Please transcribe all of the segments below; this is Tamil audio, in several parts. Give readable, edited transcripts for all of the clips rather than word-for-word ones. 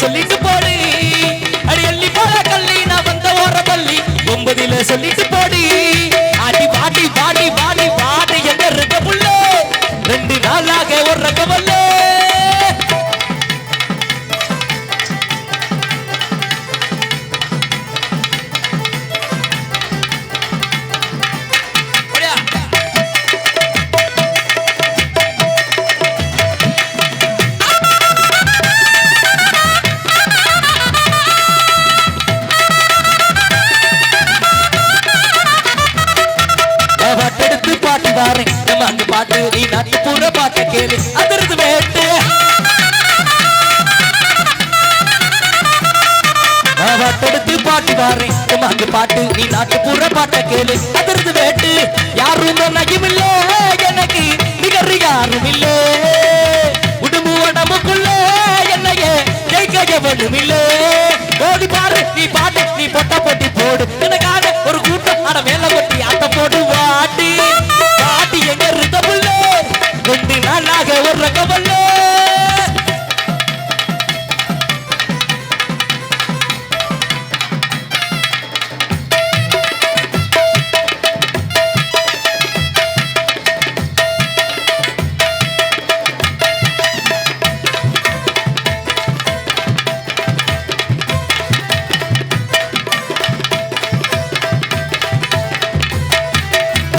சொல்லிட்டு போடி அடி அள்ளி போல கள்ளி நான் வந்த ஓர பள்ளி 9 சொல்லிட்டு போடி அடி பாடி பாடி பாடி பாடி எங்க இருக்க புள்ள 2 நாளாக ஒரு ரகவல்ல பாட்டு நீ நாட்டு பூர பாட்ட கேளு அதிர்ந்து வேட்டு பாட்டெடுத்து பாட்டு வாரேன் அங்கு பாட்டு நீ நாட்டு பூர பாட்ட கேளு அதிர்ந்து வேட்டு யாரும் நகையும் இல்ல எனக்கு நிகர் யாரும் இல்ல உடம்பு உடம்புக்குள்ள என்னையே ஜெயிக்க எவனும் இல்ல ஓடி பாரு நீ பாட்டு நீ பொட்ட போட்டி போடு எனக்கான ஒரு கூட்டம் அட மேல கொட்டி அட்ட போடு வாட்டி பாட்டி எங்க இருக்க புள்ள 2 நாளாக ஒரு ரகவல்ல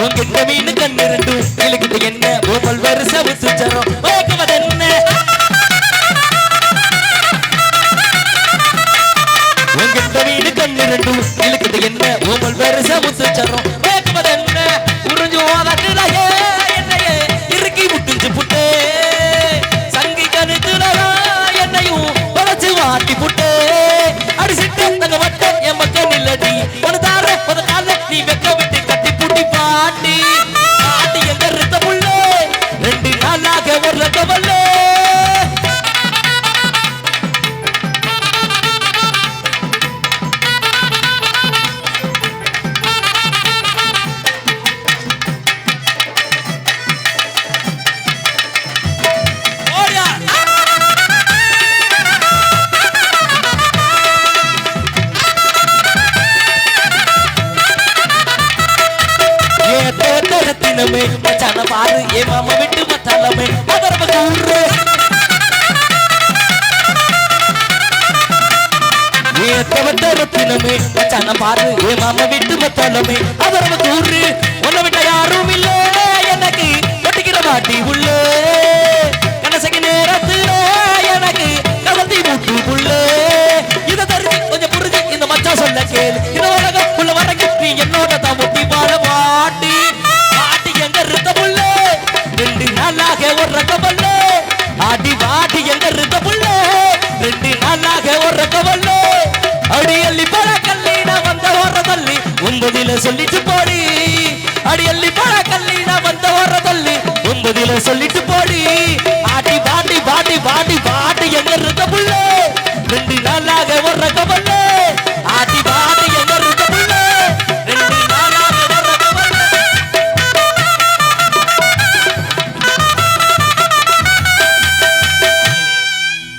உங்க மீன் கண்ணு ரெண்டும் இழுக்குது என்ன ஓமல் வருஷ சுச்சரம் ஓகவதென்ன உங்க மீன் கண்ணு ரெண்டும் இழுக்குது என்ன ஓமல் வருஷ சுச்சரம் ஓகவதென்ன உறிஞ்சு ஓதட்டுலயே என்னையே இறுக்கி முட்டிஞ்சு புட்டே சங்கி கணுத்துலரா என்னையும் வளைச்சு வாட்டி புட்டே அடிச்சிட்டு தங்க வட்ட என் மக்கள் நில்லடி ஒரு தார ஒரு கால நீ வெக்க விட்டு கட்டி புட்டி பாட்டி பாட்டி எங்க இருக்க புள்ள 2 நாளாக ஒரு ரகவல்ல மச்சான பாரு ஏ மாமா விட்டு மத்தாலமே அதர்ம கூறு ஏ தவத்தரத்தினமே மச்சான பாரு ஏ மாமா விட்டு மத்தாலமே அதர்ம கூறு உன்னை விட்ட யாரும் இல்ல எனக்கு ஒட்டிக்கிற மாட்டி உள்ள கனசகி நேரத்துல எனக்கு கவந்தி மூட்டு புள்ள இதை தெரிஞ்சு கொஞ்சம் புரிஞ்சு இந்த மச்சான் சொல்ல கேளு இந்த உலகம் உள்ள வரைக்கும் நீ என்னோட தான் ஒட்டி வாழ மாட்டி எங்க இருக்க புள்ள 2 நாளாக ஒரு ரகவல்ல அடி வாடி எங்க இருக்க புள்ள 2 நாளாக ஒரு ரகவல்ல அடி அள்ளி பழ கல்லி நான் வந்த ஓர தள்ளி 9 சொல்லிட்டு போடி அடி அள்ளி பழ கல்லி நான் வந்த ஓர தள்ளி 9 சொல்லிட்டு போடி அடி வாடி வாடி வாடி வாடி எங்க இருக்க புள்ள 2 நாளாக ஒரு ரகவல்ல